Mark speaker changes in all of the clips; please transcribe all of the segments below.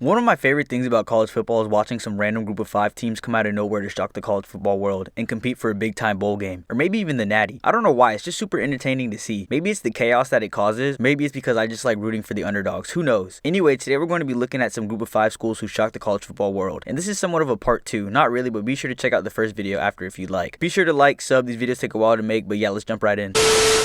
Speaker 1: One of my favorite things about college football is watching some random group of 5 teams come out of nowhere to shock the college football world and compete for a big time bowl game, or maybe even the Natty. I don't know why, it's just super entertaining to see. Maybe it's the chaos that it causes, maybe it's because I just like rooting for the underdogs, who knows. Anyway, today we're going to be looking at some group of 5 schools who shocked the college football world, and this is somewhat of a part 2, not really, but be sure to check out the first video after if you'd like. Be sure to like, sub, these videos take a while to make, but yeah, let's jump right in.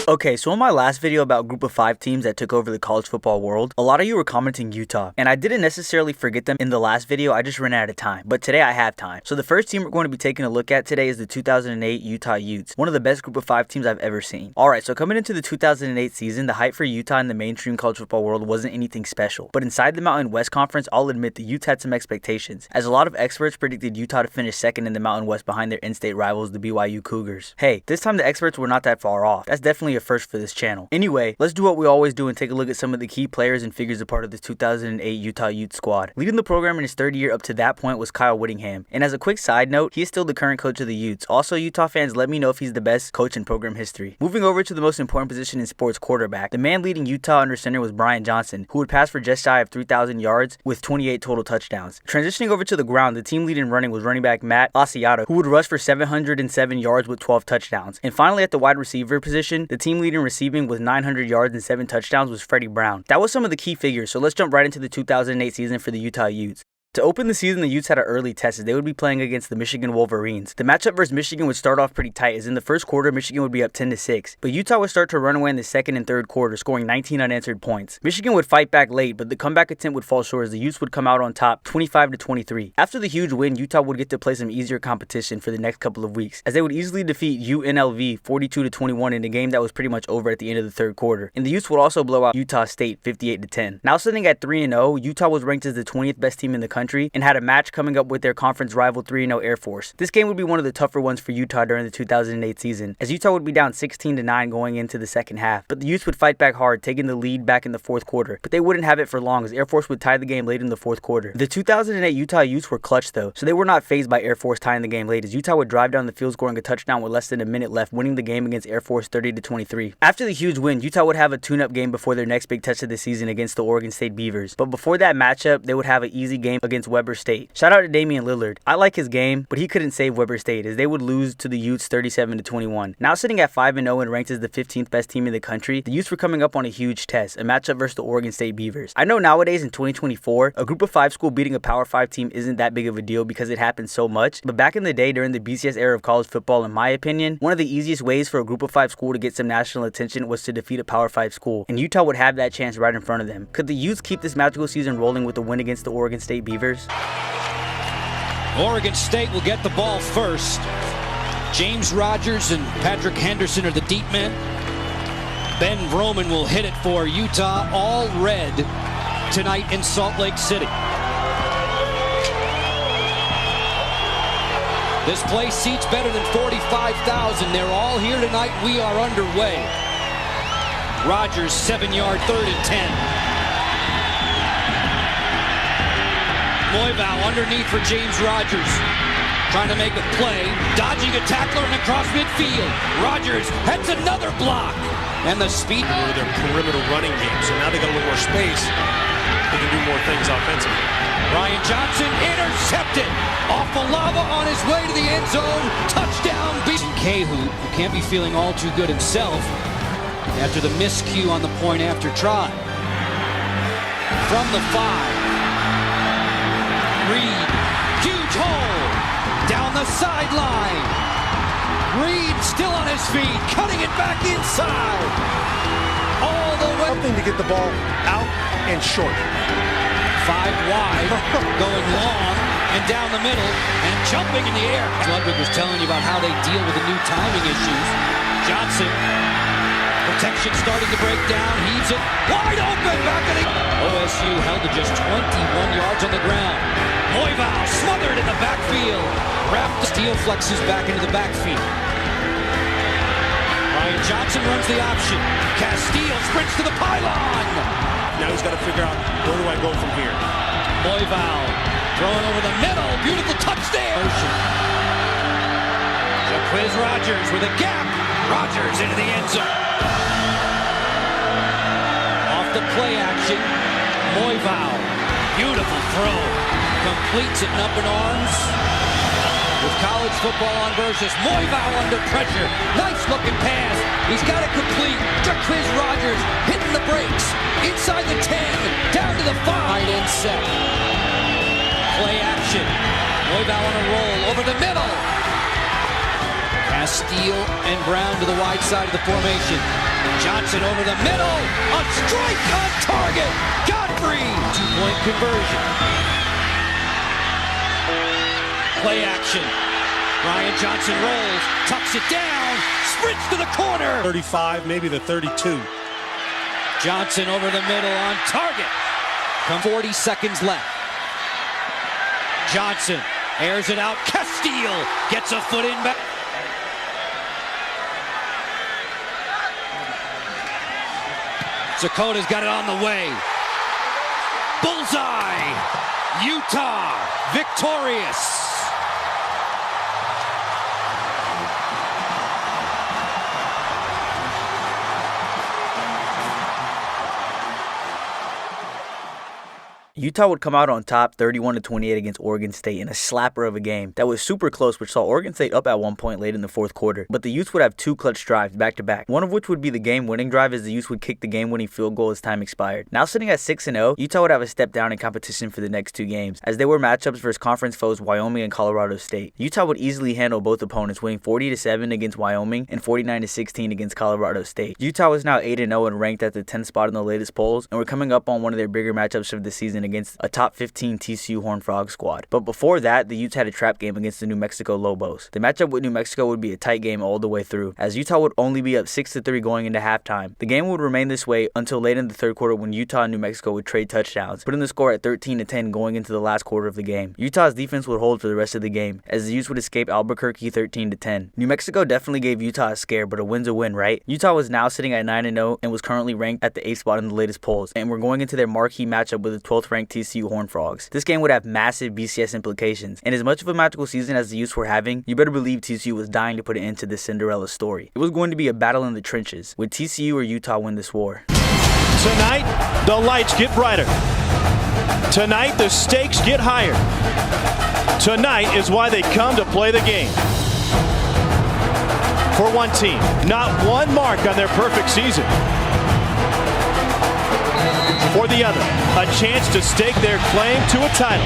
Speaker 1: Okay, so in my last video about group of 5 teams that took over the college football world, a lot of you were commenting Utah, and I didn't necessarily forget them in the last video, I just ran out of time, but today I have time. So the first team we're going to be taking a look at today is the 2008 Utah Utes, one of the best group of 5 teams I've ever seen. Alright, so coming into the 2008 season, the hype for Utah in the mainstream college football world wasn't anything special, but inside the Mountain West Conference, I'll admit the Utes had some expectations, as a lot of experts predicted Utah to finish second in the Mountain West behind their in-state rivals, the BYU Cougars. Hey, this time the experts were not that far off. That's definitely a first for this channel. Anyway, let's do what we always do and take a look at some of the key players and figures a part of this 2008 Utah Utes squad. Leading the program in his third year up to that point was Kyle Whittingham, and as a quick side note, he is still the current coach of the Utes. Also, Utah fans, let me know if he's the best coach in program history. Moving over to the most important position in sports, quarterback. The man leading Utah under center was Brian Johnson, who would pass for just shy of 3,000 yards with 28 total touchdowns. Transitioning over to the ground, the team lead in running was running back Matt Asiata, who would rush for 707 yards with 12 touchdowns. And finally, at the wide receiver position, the team lead in receiving with 900 yards and 7 touchdowns was Freddie Brown. That was some of the key figures, so let's jump right into the 2008 season for the Utah Utes. To open the season, the Utes had an early test as they would be playing against the Michigan Wolverines. The matchup versus Michigan would start off pretty tight, as in the first quarter, Michigan would be up 10-6, but Utah would start to run away in the second and third quarter, scoring 19 unanswered points. Michigan would fight back late, but the comeback attempt would fall short as the Utes would come out on top 25-23. After the huge win, Utah would get to play some easier competition for the next couple of weeks, as they would easily defeat UNLV 42-21 in a game that was pretty much over at the end of the third quarter. And the Utes would also blow out Utah State 58-10. Now sitting at 3-0, Utah was ranked as the 20th best team in the country and had a match coming up with their conference rival 3-0 Air Force. This game would be one of the tougher ones for Utah during the 2008 season, as Utah would be down 16-9 going into the second half, but the Utes would fight back hard, taking the lead back in the fourth quarter, but they wouldn't have it for long as Air Force would tie the game late in the fourth quarter. The 2008 Utah Utes were clutch though, so they were not fazed by Air Force tying the game late, as Utah would drive down the field scoring a touchdown with less than a minute left, winning the game against Air Force 30-23. After the huge win, Utah would have a tune-up game before their next big test of the season against the Oregon State Beavers, but before that matchup, they would have an easy game against Weber State. Shout out to Damian Lillard. I like his game, but he couldn't save Weber State as they would lose to the Utes 37-21. Now sitting at 5-0 and ranked as the 15th best team in the country, the Utes were coming up on a huge test, a matchup versus the Oregon State Beavers. I know nowadays in 2024, a group of 5 school beating a Power 5 team isn't that big of a deal because it happens so much, but back in the day during the BCS era of college football, in my opinion, one of the easiest ways for a group of 5 school to get some national attention was to defeat a Power 5 school, and Utah would have that chance right in front of them. Could the Utes keep this magical season rolling with a win against the Oregon State Beavers?
Speaker 2: Oregon State will get the ball first. James Rogers and Patrick Henderson are the deep men. Ben Vroman will hit it for Utah, all red tonight in Salt Lake City. This place seats better than 45,000. They're all here tonight. We are underway. Rogers, 7-yard, 3rd and 10. Moivow underneath for James Rogers, trying to make a play, dodging a tackler and across midfield. Rogers heads another block, and the speed.
Speaker 3: Their perimeter running game, so now they got a little more space. They can do more things offensively.
Speaker 2: Ryan Johnson intercepted off the lava on his way to the end zone. Touchdown, Cahoon, who can't be feeling all too good himself after the miscue on the point after try. From the 5. Reed, huge hole, down the sideline. Reed still on his feet, cutting it back inside. All the way.
Speaker 3: Something to get the ball out and short.
Speaker 2: 5 wide, going long and down the middle and jumping in the air. Ludwig was telling you about how they deal with the new timing issues. Johnson, protection starting to break down, heaves it wide open, back in the... OSU held to just 21 yards on the ground. Moivow smothered in the backfield. Wrapped, Steele flexes back into the backfield. Ryan Johnson runs the option. Castile sprints to the pylon.
Speaker 3: Now he's got to figure out, where do I go from here?
Speaker 2: Moivow throwing over the middle. Beautiful touchdown. Jaquiz Rogers with a gap. Rogers into the end zone. Off the play action. Moivow Beautiful throw. Completes it up in arms. With college football on versus Moivau under pressure. Nice looking pass. He's got it complete. Chris Rogers hitting the brakes. Inside the 10. Down to the 5. Right in set. Play action. Moivau on a roll. Over the middle. Castile and Brown to the wide side of the formation. Johnson over the middle. A strike on target. Godfrey. 2-point conversion. Play action. Brian Johnson rolls, tucks it down, sprints to the corner.
Speaker 3: 35, maybe the 32.
Speaker 2: Johnson over the middle on target. 40 seconds left. Johnson airs it out. Castile gets a foot in back. Zakota's got it on the way. Bullseye. Utah victorious.
Speaker 1: Utah would come out on top 31-28 against Oregon State in a slapper of a game that was super close, which saw Oregon State up at one point late in the fourth quarter. But the Utes would have two clutch drives back-to-back, one of which would be the game-winning drive as the Utes would kick the game-winning field goal as time expired. Now sitting at 6-0, Utah would have a step down in competition for the next two games, as they were matchups versus conference foes Wyoming and Colorado State. Utah would easily handle both opponents, winning 40-7 against Wyoming and 49-16 against Colorado State. Utah was now 8-0 and ranked at the 10th spot in the latest polls, and were coming up on one of their bigger matchups of the season against a top 15 TCU Horned Frog squad. But before that, the Utes had a trap game against the New Mexico Lobos. The matchup with New Mexico would be a tight game all the way through, as Utah would only be up 6-3 going into halftime. The game would remain this way until late in the third quarter when Utah and New Mexico would trade touchdowns, putting the score at 13-10 going into the last quarter of the game. Utah's defense would hold for the rest of the game, as the Utes would escape Albuquerque 13-10. New Mexico definitely gave Utah a scare, but a win's a win, right? Utah was now sitting at 9-0 and was currently ranked at the 8th spot in the latest polls, and we're going into their marquee matchup with the 12th ranked TCU Horned Frogs. This game would have massive BCS implications, and as much of a magical season as the Utes were having, you better believe TCU was dying to put an end to this Cinderella story. It was going to be a battle in the trenches. Would TCU or Utah win this war?
Speaker 4: Tonight, the lights get brighter. Tonight, the stakes get higher. Tonight is why they come to play the game. For one team, not one mark on their perfect season. For the other, a chance to stake their claim to a title.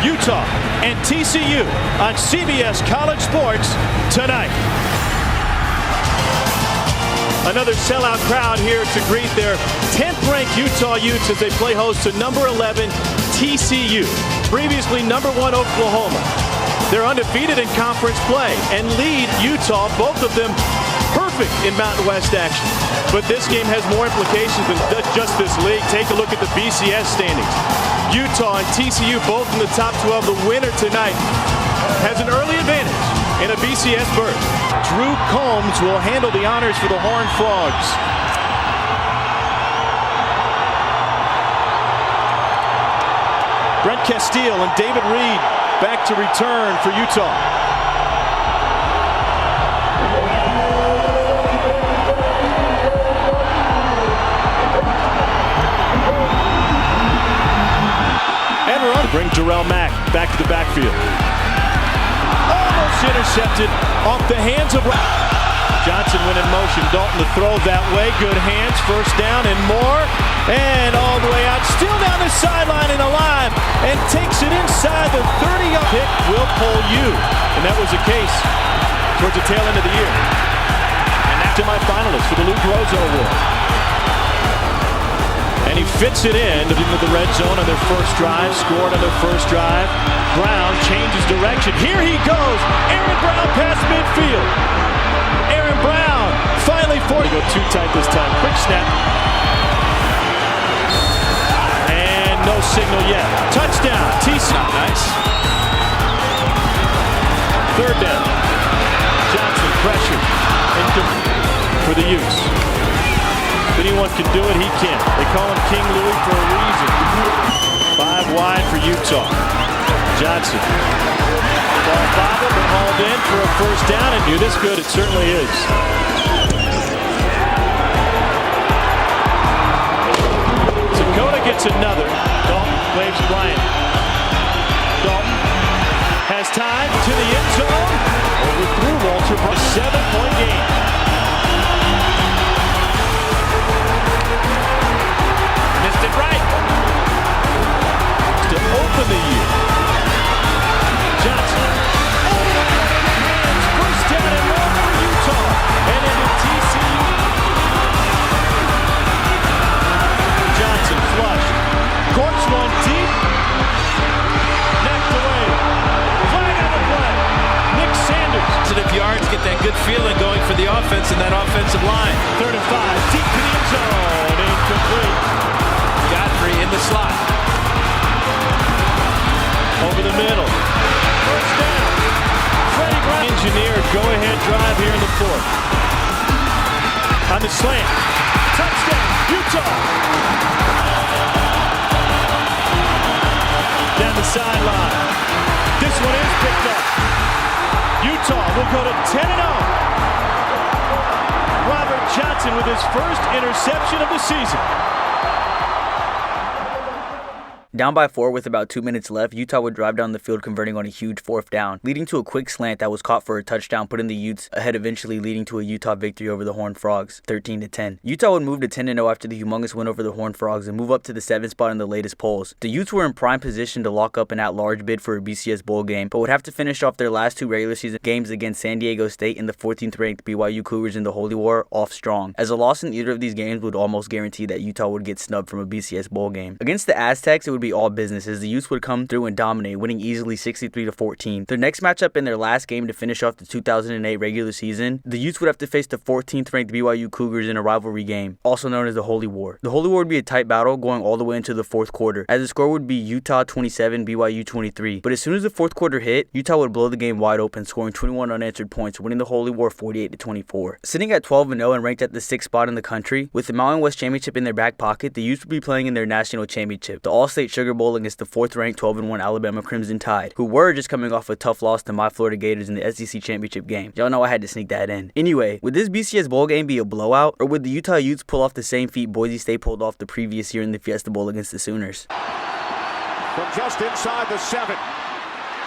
Speaker 4: Utah and TCU on CBS College Sports tonight. Another sellout crowd here to greet their 10th-ranked Utah Utes as they play host to number 11 TCU, previously number 1 Oklahoma. They're undefeated in conference play and lead Utah, both of them perfect in Mountain West action. But this game has more implications than just this league. Take a look at the BCS standings. Utah and TCU both in the top 12. The winner tonight has an early advantage in a BCS berth. Drew Combs will handle the honors for the Horned Frogs. Brent Castile and David Reed back to return for Utah. And run. Bring Jarrell Mack back to the backfield. Almost intercepted off the hands of Johnson went in motion. Dalton to throw that way. Good hands. First down and more. And all the way out. Still down the sideline and alive. And takes it inside the 30-yard pick. Will pull you. And that was the case towards the tail end of the year. And that's semi-finalist for the Lou Groza Award. And he fits it into the red zone on their first drive. Scored on their first drive. Brown changes direction. Here he goes. Aaron Brown past midfield. Aaron Brown finally 40. Go too tight this time. Quick snap. And no signal yet. Touchdown. TCU.
Speaker 2: Nice.
Speaker 4: Third down. Johnson pressure. For the Utes. If anyone can do it, he can. They call him King Louis for a reason. 5 wide for Utah. Johnson. Ball bobbled and hauled in for a first down, and do this good, it certainly is. It's another. Dalton waves Bryant. Dalton has time to the end zone. Overthrew Walter for a 7-point game. Missed it right. To open the year. Johnson. First down and long for Utah. And into TCU. Johnson flush. Courts one deep. Knocked away. Flag on the play. Nick Sanders.
Speaker 5: Positive yards, get that good feeling going for the offense and that offensive line.
Speaker 4: 3rd and 5. Deep to the end zone. Incomplete.
Speaker 5: Godfrey in the slot.
Speaker 4: Over the middle. First down. Freddie Brown. Engineered go-ahead drive here in the 4th. On the slant. Touchdown, Utah. Down the sideline. This one is picked up. Utah will go to 10-0. Robert Johnson with his first interception of the season.
Speaker 1: Down by 4 with about 2 minutes left, Utah would drive down the field converting on a huge 4th down, leading to a quick slant that was caught for a touchdown, putting the Utes ahead, eventually leading to a Utah victory over the Horned Frogs, 13-10. Utah would move to 10-0 after the humongous win over the Horned Frogs and move up to the 7th spot in the latest polls. The Utes were in prime position to lock up an at-large bid for a BCS bowl game, but would have to finish off their last 2 regular season games against San Diego State and the 14th-ranked BYU Cougars in the Holy War off strong, as a loss in either of these games would almost guarantee that Utah would get snubbed from a BCS bowl game. Against the Aztecs, it would be all business, as the Utes would come through and dominate, winning easily 63-14. Their next matchup in their last game to finish off the 2008 regular season, the Utes would have to face the 14th-ranked BYU Cougars in a rivalry game, also known as the Holy War. The Holy War would be a tight battle going all the way into the 4th quarter, as the score would be Utah 27, BYU 23. But as soon as the 4th quarter hit, Utah would blow the game wide open, scoring 21 unanswered points, winning the Holy War 48-24. Sitting at 12-0 and ranked at the 6th spot in the country, with the Mountain West Championship in their back pocket, the Utes would be playing in their national championship, the All-State Sugar Bowl, against the 4th-ranked 12-1 Alabama Crimson Tide, who were just coming off a tough loss to my Florida Gators in the SEC Championship game. Y'all know I had to sneak that in. Anyway, would this BCS bowl game be a blowout, or would the Utah Utes pull off the same feat Boise State pulled off the previous year in the Fiesta Bowl against the Sooners?
Speaker 6: From just inside the 7.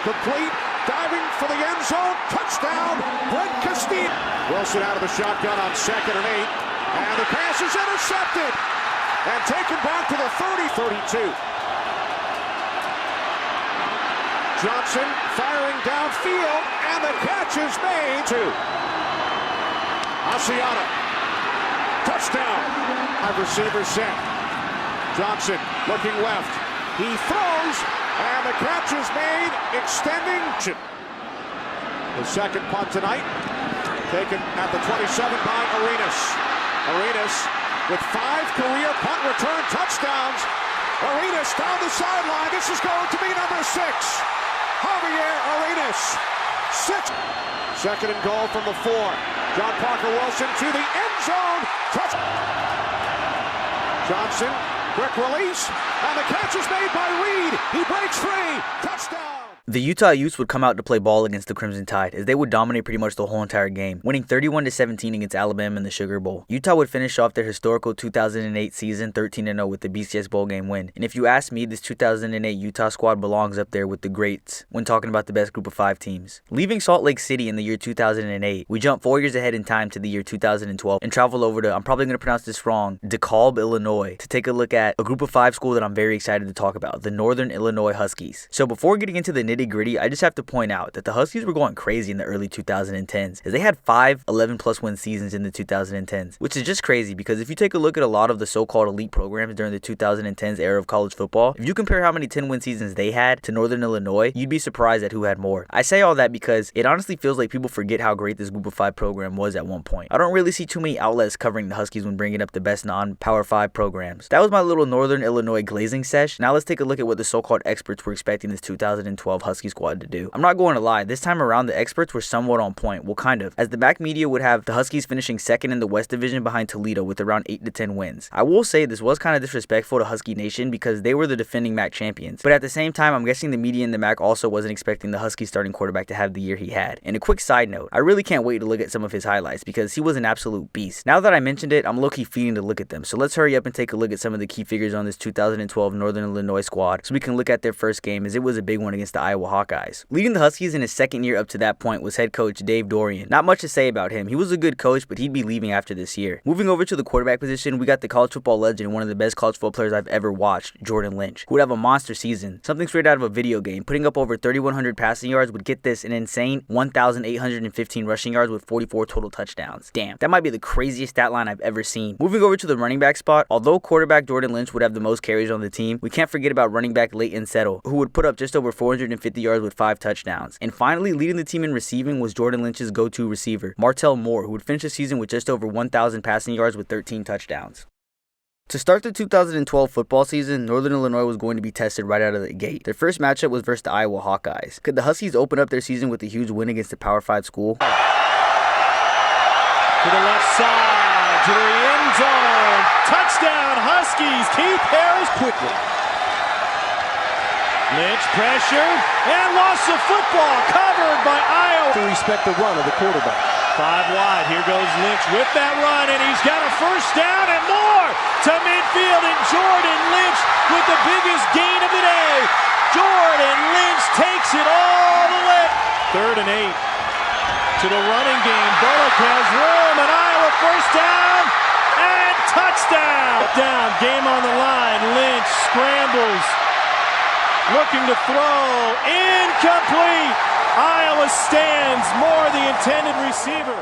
Speaker 6: Complete. Diving for the end zone. Touchdown. Brent Castillo. Wilson out of the shotgun on 2nd and 8. And the pass is intercepted. And taken back to the 30-32. Johnson firing downfield, and the catch is made. 2. Asiata. Touchdown. 5 receivers set. Johnson looking left. He throws, and the catch is made, extending. The second punt tonight, taken at the 27 by Arenas. Arenas with 5 career punt return touchdowns. Arenas down the sideline. This is going to be number 6. Javier Arenas. 6. 2nd and goal from the 4. John Parker Wilson to the end zone. Johnson, quick release, and the catch is made by Reed. He breaks free. Touchdown.
Speaker 1: The Utah Utes would come out to play ball against the Crimson Tide, as they would dominate pretty much the whole entire game, winning 31-17 against Alabama in the Sugar Bowl. Utah would finish off their historical 2008 season 13-0 with the BCS bowl game win. And if you ask me, this 2008 Utah squad belongs up there with the greats when talking about the best group of 5 teams. Leaving Salt Lake City in the year 2008, we jump 4 years ahead in time to the year 2012 and travel over to, I'm probably going to pronounce this wrong, DeKalb, Illinois, to take a look at a group of 5 school that I'm very excited to talk about, the Northern Illinois Huskies. So before getting into the nitty-gritty, I just have to point out that the Huskies were going crazy in the early 2010s, as they had 5 11-plus win seasons in the 2010s, which is just crazy because if you take a look at a lot of the so-called elite programs during the 2010s era of college football, if you compare how many 10-win seasons they had to Northern Illinois, you'd be surprised at who had more. I say all that because it honestly feels like people forget how great this group of 5 program was at one point. I don't really see too many outlets covering the Huskies when bringing up the best non-Power 5 programs. That was my little Northern Illinois glazing sesh. Now let's take a look at what the so-called experts were expecting this 2012 Husky squad to do. I'm not going to lie, this time around the experts were somewhat on point. Well, kind of, as the back media would have the Huskies finishing second in the West Division behind Toledo with around 8 to 10 wins. I will say this was kind of disrespectful to Husky Nation because they were the defending MAC champions, but at the same time, I'm guessing the media in the MAC also wasn't expecting the Husky starting quarterback to have the year he had. And a quick side note, I really can't wait to look at some of his highlights because he was an absolute beast. Now that I mentioned it, I'm low-key feeding to look at them, so let's hurry up and take a look at some of the key figures on this 2012 Northern Illinois squad so we can look at their first game, as it was a big one against the Iowa Hawkeyes. Leading the Huskies in his second year up to that point was head coach Dave Dorian. Not much to say about him. He was a good coach, but he'd be leaving after this year. Moving over to the quarterback position, we got the college football legend, one of the best college football players I've ever watched, Jordan Lynch, who would have a monster season, something straight out of a video game, putting up over 3,100 passing yards, would get this an insane 1,815 rushing yards with 44 total touchdowns. Damn, that might be the craziest stat line I've ever seen. Moving over to the running back spot, although quarterback Jordan Lynch would have the most carries on the team, we can't forget about running back Leighton Settle, who would put up just over 450 yards with 5 touchdowns. And finally, leading the team in receiving was Jordan Lynch's go-to receiver, Martell Moore, who would finish the season with just over 1,000 passing yards with 13 touchdowns. To start the 2012 football season, Northern Illinois was going to be tested right out of the gate. Their first matchup was versus the Iowa Hawkeyes. Could the Huskies open up their season with a huge win against a Power 5 school?
Speaker 4: To the left side, to the end zone. Touchdown, Huskies. Keith Harris quickly. Lynch pressured and lost the football. Covered by Iowa. To respect the run of the quarterback. 5 wide. Here goes Lynch with that run, and he's got a first down and more to midfield. And Jordan Lynch with the biggest gain of the day. Jordan Lynch takes it all the way. 3rd and 8. To the running game. Bullock has room, and Iowa first down and touchdown. Down, game on the line. Lynch scrambles, looking to throw, incomplete. Iowa stands, Moore the intended receiver.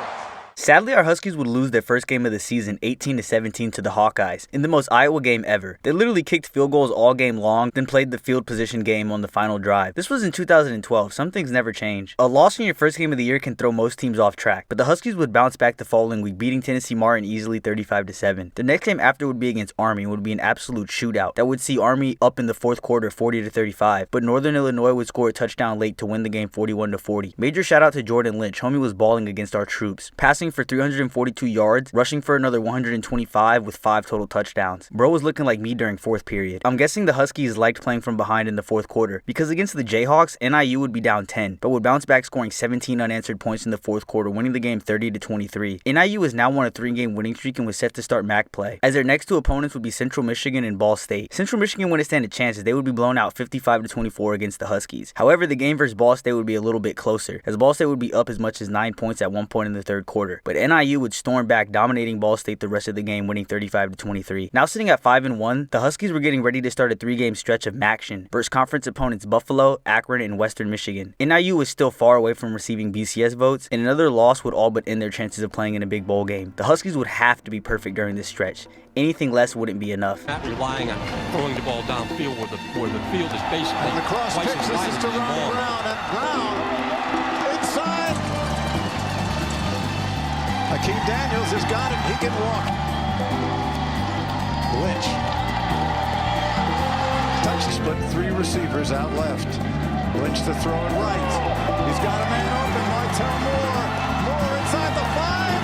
Speaker 1: Sadly, our Huskies would lose their first game of the season 18-17 to the Hawkeyes in the most Iowa game ever. They literally kicked field goals all game long, then played the field position game on the final drive. This was in 2012. Some things never change. A loss in your first game of the year can throw most teams off track, but the Huskies would bounce back the following week, beating Tennessee Martin easily 35-7. The next game after would be against Army and would be an absolute shootout that would see Army up in the fourth quarter 40-35, but Northern Illinois would score a touchdown late to win the game 41-40. Major shout out to Jordan Lynch. Homie was balling against our troops, passing for 342 yards, rushing for another 125 with 5 total touchdowns. Bro was looking like me during fourth period. I'm guessing the Huskies liked playing from behind in the fourth quarter, because against the Jayhawks, NIU would be down 10, but would bounce back scoring 17 unanswered points in the fourth quarter, winning the game 30-23. NIU is now on a 3-game winning streak and was set to start MAC play, as their next 2 opponents would be Central Michigan and Ball State. Central Michigan wouldn't stand a chance as they would be blown out 55-24 against the Huskies. However, the game versus Ball State would be a little bit closer, as Ball State would be up as much as 9 points at one point in the third quarter, but NIU would storm back, dominating Ball State the rest of the game, winning 35-23. Now sitting at 5-1, the Huskies were getting ready to start a 3-game stretch of action versus conference opponents Buffalo, Akron, and Western Michigan. NIU was still far away from receiving BCS votes, and another loss would all but end their chances of playing in a big bowl game. The Huskies would have to be perfect during this stretch. Anything less wouldn't be enough.
Speaker 7: Not relying on throwing the ball downfield where the field is basically
Speaker 6: And the cross
Speaker 7: twice
Speaker 6: pitch,
Speaker 7: as wide
Speaker 6: this is
Speaker 7: as
Speaker 6: to
Speaker 7: the
Speaker 6: Ron
Speaker 7: ball.
Speaker 6: Brown, and Brown inside. Akeem Daniels has got it. He can walk. Lynch. Touch split 3 receivers out left. Lynch to throw it right. He's got a man open. Martell Moore. Moore inside the 5.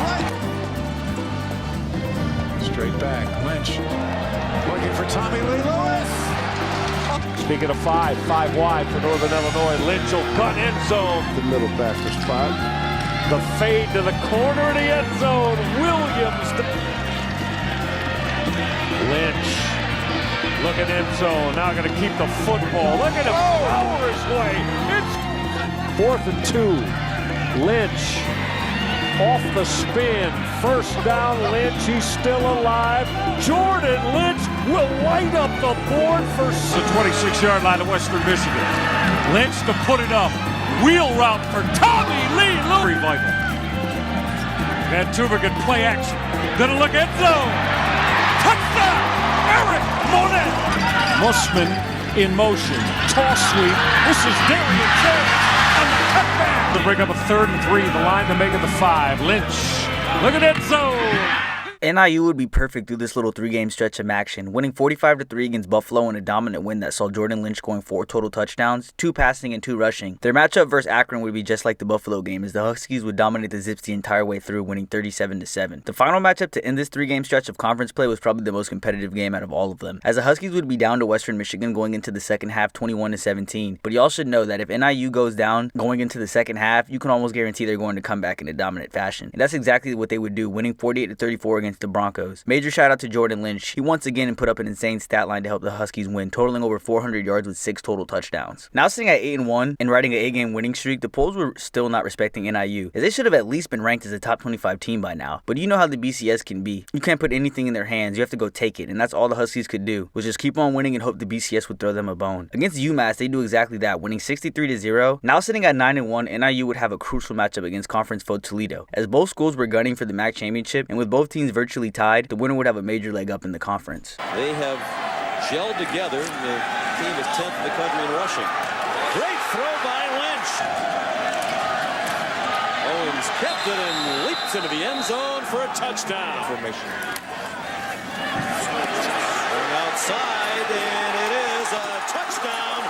Speaker 6: Right. Straight back. Lynch looking for Tommy Lee Lewis.
Speaker 4: Speaking of 5 wide for Northern Illinois. Lynch will cut end zone.
Speaker 6: The middle backers tried.
Speaker 4: The fade to the corner of the end zone. Williams. Lynch. Looking end zone. Now going to keep the football. Look at him power his way. It's 4th and 2. Lynch off the spin. First down, Lynch. He's still alive. Jordan Lynch will light up the board for the 26-yard line of Western Michigan. Lynch to put it up. Wheel route for Tommy Lee Lewis. Revival. Van Tubergen play action. Gonna look end zone. Touchdown! Eric Monet. Mussman in motion. Toss sweep. This is Darian James on the cutback. To bring up a 3rd and 3. The line to make it the 5. Lynch. Look at end zone.
Speaker 1: NIU would be perfect through this little 3-game stretch of action, winning 45-3 against Buffalo in a dominant win that saw Jordan Lynch scoring 4 total touchdowns, 2 passing and 2 rushing. Their matchup versus Akron would be just like the Buffalo game, as the Huskies would dominate the Zips the entire way through, winning 37-7. The final matchup to end this 3-game stretch of conference play was probably the most competitive game out of all of them, as the Huskies would be down to Western Michigan going into the second half 21-17. But y'all should know that if NIU goes down going into the second half, you can almost guarantee they're going to come back in a dominant fashion. And that's exactly what they would do, winning 48-34 against the Broncos. Major shout out to Jordan Lynch. He once again put up an insane stat line to help the Huskies win, totaling over 400 yards with 6 total touchdowns. Now sitting at 8-1 and riding an 8-game winning streak, the polls were still not respecting NIU, as they should have at least been ranked as a top 25 team by now. But you know how the BCS can be. You can't put anything in their hands, you have to go take it, and that's all the Huskies could do, was just keep on winning and hope the BCS would throw them a bone. Against UMass, they do exactly that, winning 63-0. Now sitting at 9-1, NIU would have a crucial matchup against conference foe Toledo, as both schools were gunning for the MAC championship, and with both teams virtually tied, the winner would have a major leg up in the conference.
Speaker 8: They have gelled together. The team is 10th in the country in rushing. Great throw by Lynch. Owens kept it and leaps into the end zone for a touchdown. Formation. Going outside, and it is a touchdown.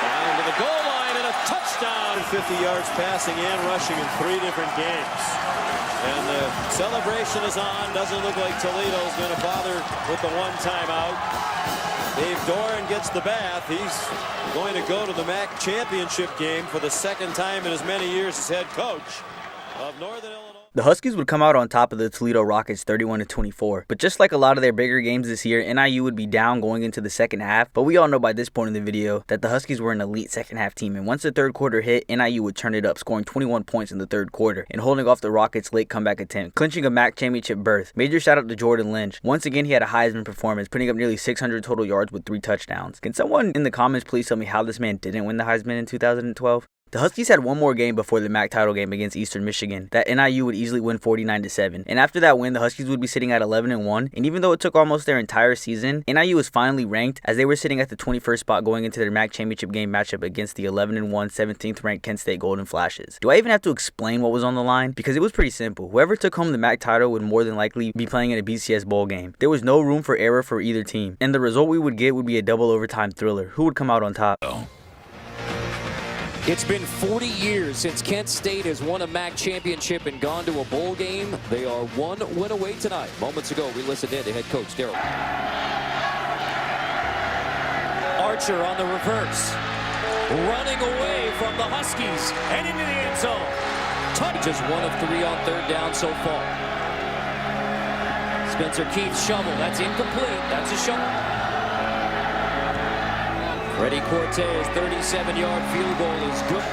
Speaker 8: Down to the goal line and a touchdown. 50 yards passing and rushing in 3 different games. And the celebration is on. Doesn't look like Toledo's going to bother with the one timeout. Dave Doran gets the bath. He's going to go to the MAC championship game for the second time in as many years as head coach of Northern Illinois.
Speaker 1: The Huskies would come out on top of the Toledo Rockets 31-24, but just like a lot of their bigger games this year, NIU would be down going into the second half, but we all know by this point in the video that the Huskies were an elite second half team, and once the third quarter hit, NIU would turn it up, scoring 21 points in the third quarter, and holding off the Rockets' late comeback attempt, clinching a MAC championship berth. Major shout out to Jordan Lynch. Once again, he had a Heisman performance, putting up nearly 600 total yards with 3 touchdowns. Can someone in the comments please tell me how this man didn't win the Heisman in 2012? The Huskies had one more game before the MAC title game against Eastern Michigan that NIU would easily win 49-7. And after that win, the Huskies would be sitting at 11-1. And even though it took almost their entire season, NIU was finally ranked, as they were sitting at the 21st spot going into their MAC championship game matchup against the 11-1 17th ranked Kent State Golden Flashes. Do I even have to explain what was on the line? Because it was pretty simple. Whoever took home the MAC title would more than likely be playing in a BCS bowl game. There was no room for error for either team. And the result we would get would be a double overtime thriller. Who would come out on top?
Speaker 2: It's been 40 years since Kent State has won a MAC championship and gone to a bowl game. They are 1 win away tonight. Moments ago, we listened in to head coach Darryl Archer on the reverse, running away from the Huskies and into the end zone. Just 1 of 3 on third down so far. Spencer Keith's shovel, that's incomplete. That's a shovel. Freddie Cortez, 37-yard field goal is good.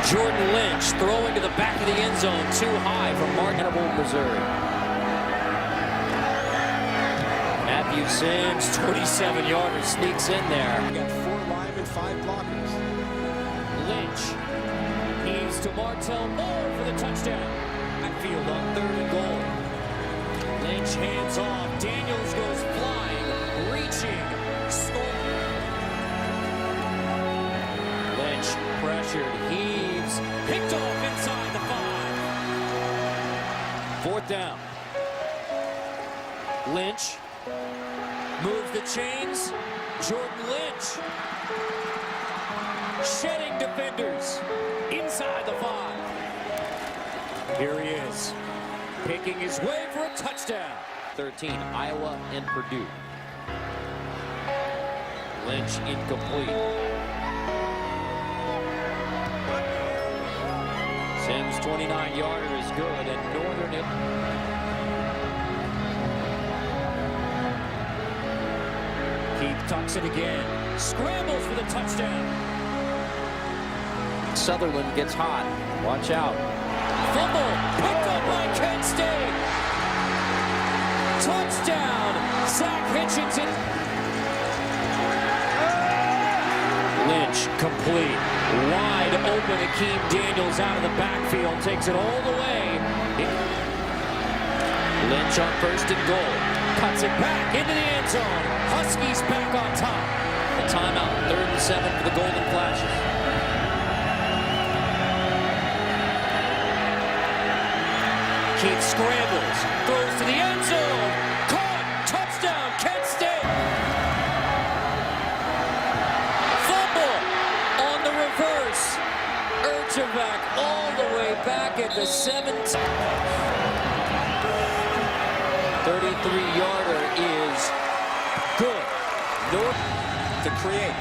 Speaker 2: Jordan Lynch throwing to the back of the end zone, too high from Martinsville, Missouri. Matthew Sims, 27-yarder, sneaks in there.
Speaker 6: We got 4 linemen, 5 blockers.
Speaker 2: Lynch heaves to Martell Moore for the touchdown. Backfield on 3rd and goal. Lynch hands off. Daniels goes flying, reaching, scoring. Lynch pressured, heaves, picked off inside the 5. 4th down. Lynch moves the chains. Jordan Lynch shedding defenders inside the 5. Here he is, picking his way for a touchdown. 13, Iowa and Purdue. Lynch incomplete. Sims 29-yarder is good, and Northern Keith tucks it again, scrambles for the touchdown. Sutherland gets hot. Watch out. Fumble picked up by Kent State. Touchdown, Zach Hitchinson. Lynch complete, wide open. Akeem Daniels out of the backfield, takes it all the way. Lynch on 1st and goal, cuts it back into the end zone. Huskies back on top. Timeout, 3rd and 7 for the Golden Flashes. Keith scrambles, throws to the end zone. Caught, touchdown, Kent State. Fumble on the reverse. Urchevac all the way back at the 17. 33-yarder is good. North to create.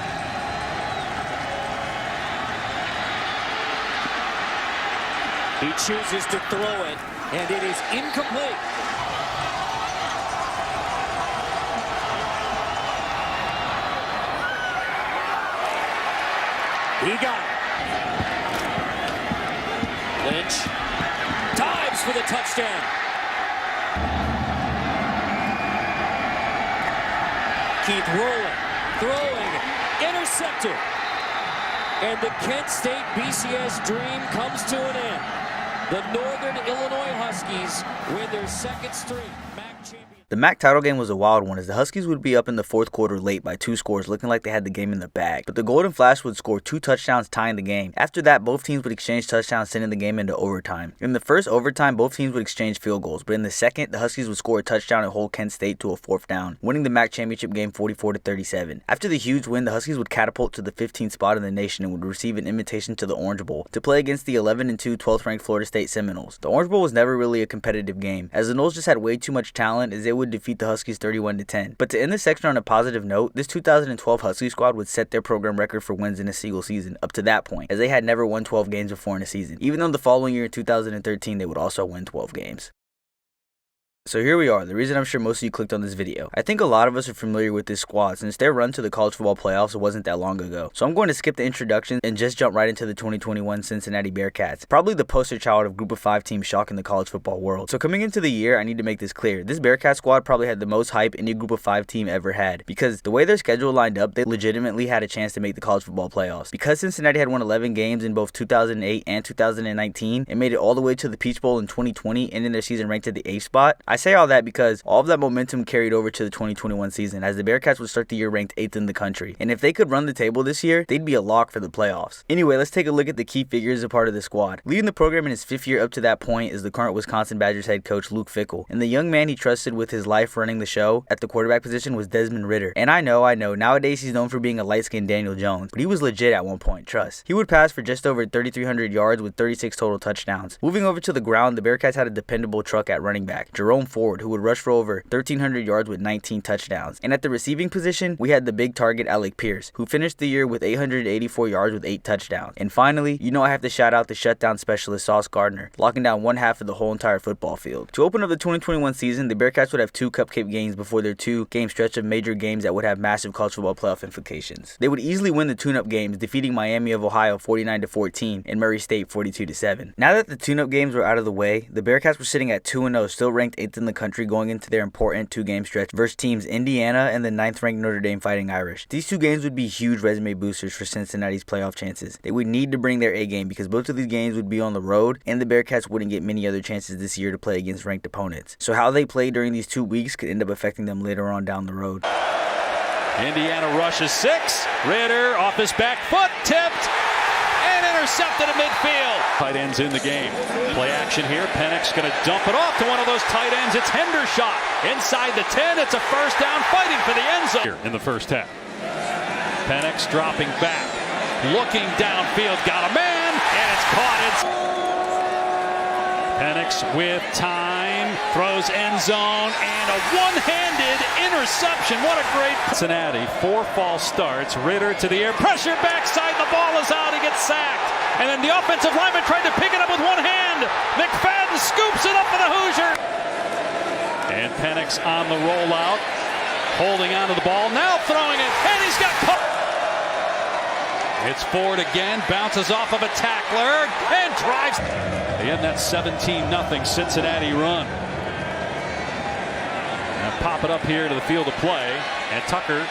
Speaker 2: He chooses to throw it, and it is incomplete. He got it. Lynch dives for the touchdown. Keith rolling, throwing, intercepted. And the Kent State BCS dream comes to an end. The Northern Illinois Huskies win their second straight MAC championship.
Speaker 1: The MAC title game was a wild one as the Huskies would be up in the fourth quarter late by 2 scores, looking like they had the game in the bag. But the Golden Flash would score 2 touchdowns tying the game. After that, both teams would exchange touchdowns, sending the game into overtime. In the first overtime, both teams would exchange field goals, but in the second, the Huskies would score a touchdown and hold Kent State to a 4th down, winning the MAC championship game 44-37. After the huge win, the Huskies would catapult to the 15th spot in the nation and would receive an invitation to the Orange Bowl to play against the 11-2 12th-ranked Florida State Seminoles. The Orange Bowl was never really a competitive game, as the Noles just had way too much talent as they would defeat the Huskies 31-10. But to end this section on a positive note, this 2012 Husky squad would set their program record for wins in a single season up to that point, as they had never won 12 games before in a season, even though the following year in 2013 they would also win 12 games. So here we are, the reason I'm sure most of you clicked on this video. I think a lot of us are familiar with this squad since their run to the college football playoffs wasn't that long ago. So I'm going to skip the introduction and just jump right into the 2021 Cincinnati Bearcats, probably the poster child of group of 5 teams shocking the college football world. So coming into the year, I need to make this clear. This Bearcat squad probably had the most hype any group of 5 team ever had, because the way their schedule lined up, they legitimately had a chance to make the college football playoffs. Because Cincinnati had won 11 games in both 2008 and 2019 and made it all the way to the Peach Bowl in 2020, ending their season ranked at the 8th spot. I say all that because all of that momentum carried over to the 2021 season, as the Bearcats would start the year ranked 8th in the country. And if they could run the table this year, they'd be a lock for the playoffs. Anyway, let's take a look at the key figures a part of the squad. Leading the program in his 5th year up to that point is the current Wisconsin Badgers head coach Luke Fickell. And the young man he trusted with his life running the show at the quarterback position was Desmond Ridder. And I know, nowadays he's known for being a light-skinned Daniel Jones, but he was legit at one point, trust. He would pass for just over 3,300 yards with 36 total touchdowns. Moving over to the ground, the Bearcats had a dependable truck at running back, Jerome Ford, who would rush for over 1,300 yards with 19 touchdowns. And at the receiving position, we had the big target Alec Pierce, who finished the year with 884 yards with 8 touchdowns. And finally, I have to shout out the shutdown specialist Sauce Gardner, locking down one half of the whole entire football field. To open up the 2021 season, the Bearcats would have 2 cupcake games before their 2-game stretch of major games that would have massive college football playoff implications. They would easily win the tune-up games, defeating Miami of Ohio 49-14 and Murray State 42-7. Now that the tune-up games were out of the way, the Bearcats were sitting at 2-0, still ranked 8th in the country going into their important 2-game stretch versus teams Indiana and the 9th-ranked Notre Dame Fighting Irish. These 2 games would be huge resume boosters for Cincinnati's playoff chances. They would need to bring their A game because both of these games would be on the road, and the Bearcats wouldn't get many other chances this year to play against ranked opponents. So how they played during these 2 weeks could end up affecting them later on down the road.
Speaker 5: Indiana rushes 6. Ridder off his back foot, tipped, and intercepted at midfield. Tight ends in the game. Play action here. Penix going to dump it off to one of those tight ends. It's Hendershot inside the 10. It's a first down, fighting for the end zone. Here in the first half. Penix dropping back, looking downfield, got a man, and it's caught. Penix with time, throws end zone, and a one-handed interception. What a great Cincinnati. 4 false starts. Ridder to the air, pressure backside. The ball is out. He gets sacked. And then the offensive lineman tried to pick it up with one hand. McFadden scoops it up for the Hoosier. And Penix on the rollout, holding onto the ball, now throwing it, and he's got caught. It's Ford again, bounces off of a tackler, and drives. They end that 17-0 Cincinnati run. And pop it up here to the field of play, and Tucker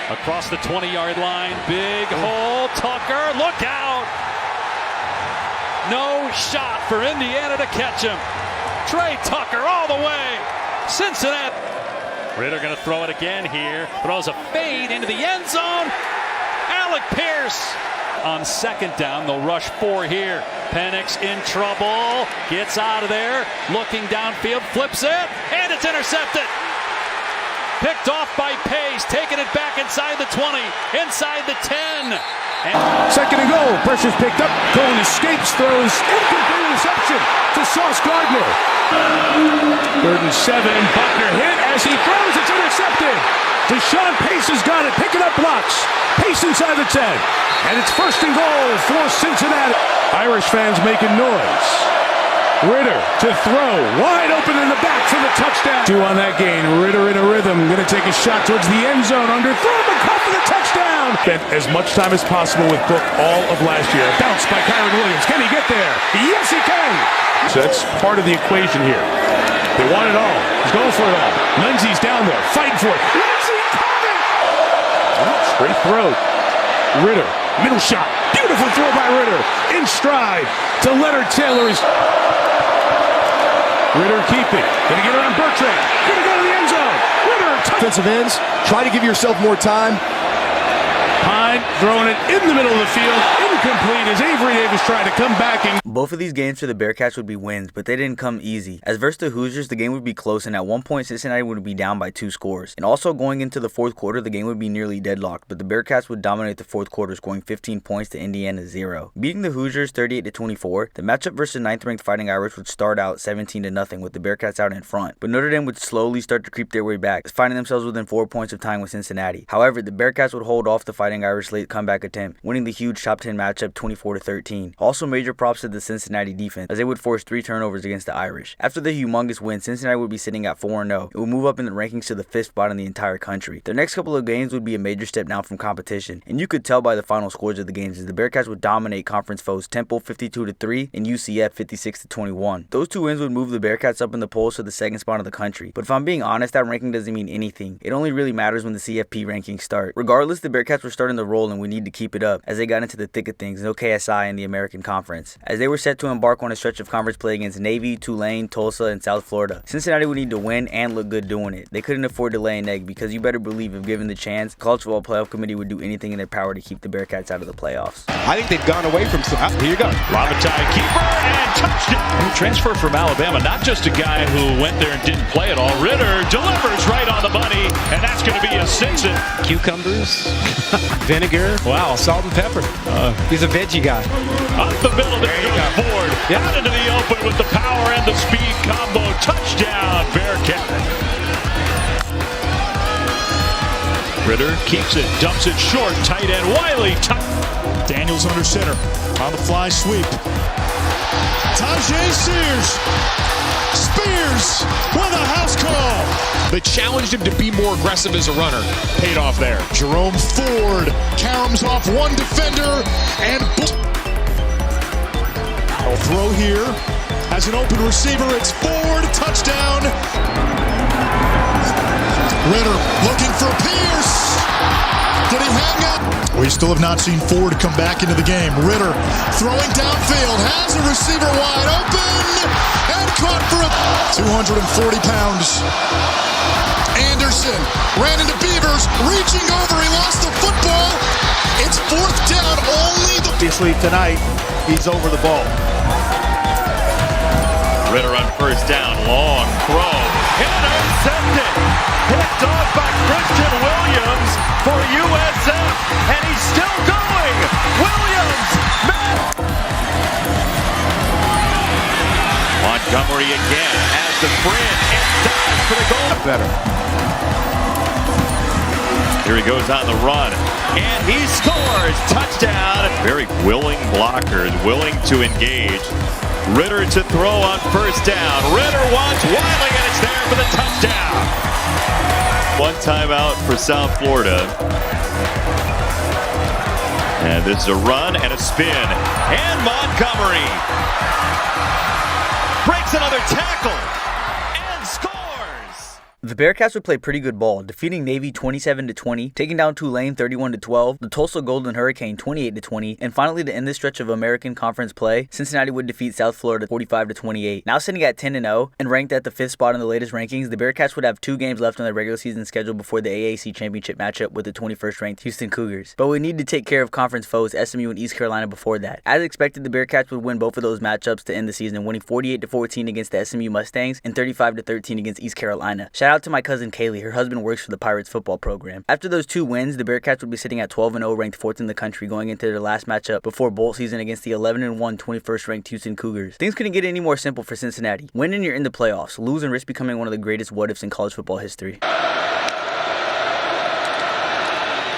Speaker 5: across the 20-yard line, big hole, Tucker, look out! No shot for Indiana to catch him. Trey Tucker all the way, Cincinnati. Ritter going to throw it again here. Throws a fade into the end zone. Alec Pierce on second down. They'll rush 4 here. Penix in trouble. Gets out of there. Looking downfield. Flips it. And it's intercepted. Picked off by Pace. Taking it back inside the 20. Inside the 10.
Speaker 6: Second and goal. Pressure's picked up. Cohen escapes, throws. Incomplete reception to Sauce Gardner. 3rd and 7. Buckner hit as he throws. It's intercepted. Deshaun Pace has got it. Picking up blocks. Pace inside the 10. And it's 1st and goal for Cincinnati. Irish fans making noise. Ritter to throw. Wide open in the back for the touchdown. 2 on that gain. Ritter in a rhythm. Going to take a shot towards the end zone. Underthrown. McCoy for the touchdown. Spent as much time as possible with Book all of last year. Bounce by Kyron Williams. Can he get there? Yes, he can. So that's part of the equation here. They want it all. He's going for it all. Lindsey's down there. Fighting for it. Lindsey caught it. Straight throw. Ritter. Middle shot. Beautiful throw by Ritter. In stride to Leonard Taylor. Ritter keeping. Gonna get around Bertrand. Gonna go to the end zone. Ritter.
Speaker 9: Defensive ends. Try to give yourself more time.
Speaker 6: Pine throwing it in the middle of the field. Incomplete as Avery Davis tried to come back.
Speaker 1: Both of these games for the Bearcats would be wins, but they didn't come easy. As versus the Hoosiers, the game would be close, and at one point Cincinnati would be down by 2 scores. And also going into the 4th quarter, the game would be nearly deadlocked, but the Bearcats would dominate the 4th quarter, scoring 15 points to Indiana's 0. Beating the Hoosiers 38-24, the matchup versus 9th-ranked Fighting Irish would start out 17-0 with the Bearcats out in front, but Notre Dame would slowly start to creep their way back, finding themselves within 4 points of time with Cincinnati. However, the Bearcats would hold off the Fighting Irish late comeback attempt, winning the huge top 10 matchup 24-13. Also major props to the Cincinnati defense, as they would force 3 turnovers against the Irish. After the humongous win, Cincinnati would be sitting at 4-0. It would move up in the rankings to the 5th spot in the entire country. Their next couple of games would be a major step down from competition, and you could tell by the final scores of the games as the Bearcats would dominate conference foes Temple 52-3 and UCF 56-21. Those 2 wins would move the Bearcats up in the polls to the 2nd spot of the country, but if I'm being honest, that ranking doesn't mean anything. It only really matters when the CFP rankings start. Regardless, the Bearcats were starting to roll and we need to keep it up as they got into the thick of things, no KSI in the American Conference, as they were set to embark on a stretch of conference play against Navy, Tulane, Tulsa, and South Florida. Cincinnati would need to win and look good doing it. They couldn't afford to lay an egg because you better believe if given the chance, the College Football Playoff Committee would do anything in their power to keep the Bearcats out of the playoffs.
Speaker 9: I think they've gone away from some. Here you go.
Speaker 5: Lavatai keeper and touchdown. Transfer from Alabama, not just a guy who went there and didn't play at all. Ritter delivers right on the money, and that's going to be a 6.
Speaker 9: Cucumbers, vinegar, wow, salt and pepper. He's a veggie guy.
Speaker 5: Up the middle, there you go. Ford out into the open with the power and the speed combo. Touchdown, Bearcat. Ritter keeps it, dumps it short, tight end Wiley.
Speaker 10: Daniels under center on the fly sweep. Tajay Spears with a house call.
Speaker 11: They challenged him to be more aggressive as a runner. Paid off there.
Speaker 10: Jerome Ford caroms off one defender and throw here as an open receiver. It's Ford, touchdown. Ritter looking for Pierce. Did he hang up? We still have not seen Ford come back into the game. Ritter throwing downfield, has a receiver wide open and caught for 240 pounds. Anderson ran into Beavers, reaching over, he lost the football. It's 4th down, only the...
Speaker 6: Obviously tonight, he's over the ball.
Speaker 5: Ritter on 1st down, long throw, intercepted, picked off by Christian Williams for USF, and he's still going. Williams, Montgomery again has the fringe and dives for the goal.
Speaker 9: Better.
Speaker 5: Here he goes on the run, and he scores. Touchdown. Very willing blockers, willing to engage. Ritter to throw on 1st down. Ritter wants Wiley, and it's there for the touchdown. 1 timeout for South Florida. And this is a run and a spin. And Montgomery breaks another tackle.
Speaker 1: The Bearcats would play pretty good ball, defeating Navy 27-20, taking down Tulane 31-12, the Tulsa Golden Hurricane 28-20, and finally to end this stretch of American Conference play, Cincinnati would defeat South Florida 45-28. Now sitting at 10-0 and ranked at the 5th spot in the latest rankings, the Bearcats would have 2 games left on their regular season schedule before the AAC championship matchup with the 21st ranked Houston Cougars. But we need to take care of conference foes SMU and East Carolina before that. As expected, the Bearcats would win both of those matchups to end the season, winning 48-14 against the SMU Mustangs and 35-13 against East Carolina. Shout out to my cousin Kaylee, her husband works for the Pirates football program. After those 2 wins, the Bearcats would be sitting at 12-0, ranked 4th in the country going into their last matchup before bowl season against the 11-1 21st ranked Houston Cougars. Things couldn't get any more simple for Cincinnati. Win and you're in the playoffs. Lose and risk becoming one of the greatest what-ifs in college football history.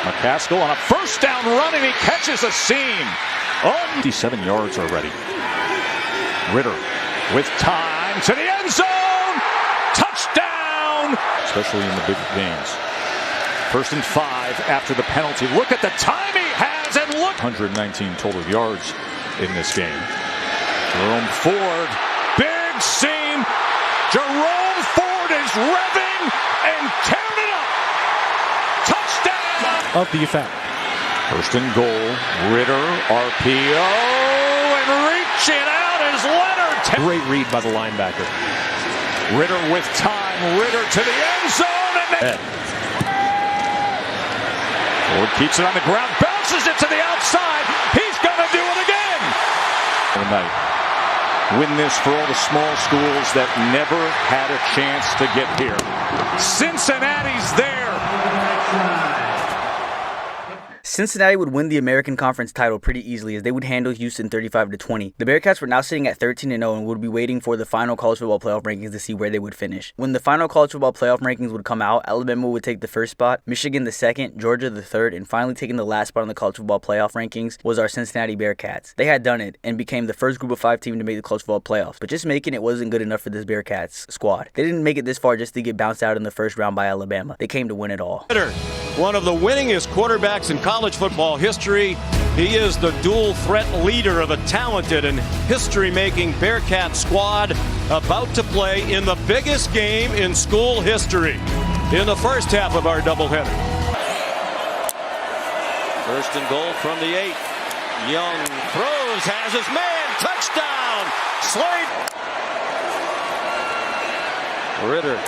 Speaker 12: McCaskill on a first down run and he catches a seam. 57 yards already. Ritter with time to the end zone. Touchdown! Especially in the big games. 1st and 5 after the penalty. Look at the time he has and look. 119 total yards in this game. Jerome Ford, big seam. Jerome Ford is revving and tearing it up. Touchdown of the effect. 1st and goal. Ritter, RPO, and reaching out is Leonard.
Speaker 7: Great read by the linebacker.
Speaker 12: Ritter with time. Ritter to the end zone and then Ford keeps it on the ground, bounces it to the outside. He's going to do it again. Tonight, win this for all the small schools that never had a chance to get here. Cincinnati's there.
Speaker 1: Cincinnati would win the American Conference title pretty easily as they would handle Houston 35-20. The Bearcats were now sitting at 13-0 and would be waiting for the final college football playoff rankings to see where they would finish. When the final college football playoff rankings would come out, Alabama would take the 1st spot, Michigan the 2nd, Georgia the 3rd, and finally taking the last spot on the college football playoff rankings was our Cincinnati Bearcats. They had done it and became the first group of 5 team to make the college football playoffs, but just making it wasn't good enough for this Bearcats squad. They didn't make it this far just to get bounced out in the 1st round by Alabama. They came to win it all.
Speaker 3: One of the winningest quarterbacks in college football history. He is the dual threat leader of a talented and history-making Bearcat squad about to play in the biggest game in school history in the first half of our doubleheader.
Speaker 8: 1st and goal from the 8. Young throws, has his man, touchdown! Slade. Ritter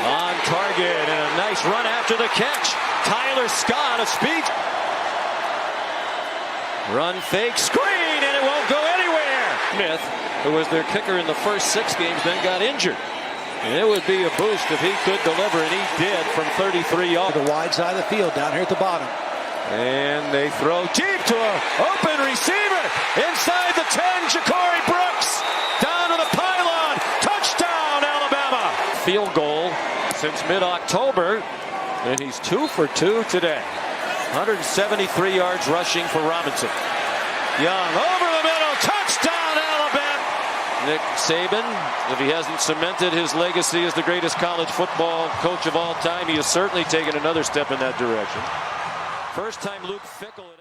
Speaker 8: on target and a nice run after the catch. Tyler Scott, a speed. Run fake, screen, and it won't go anywhere. Smith, who was their kicker in the first 6 games, then got injured. And it would be a boost if he could deliver, and he did from 33 yards.
Speaker 2: The wide side of the field down here at the bottom.
Speaker 8: And they throw deep to an open receiver. Inside the 10, Ja'Cory Brooks. Down to the pylon. Touchdown, Alabama. Field goal since mid-October. And he's 2 for 2 today. 173 yards rushing for Robinson. Young over the middle. Touchdown, Alabama. Nick Saban, if he hasn't cemented his legacy as the greatest college football coach of all time, he has certainly taken another step in that direction. First time Luke Fickell.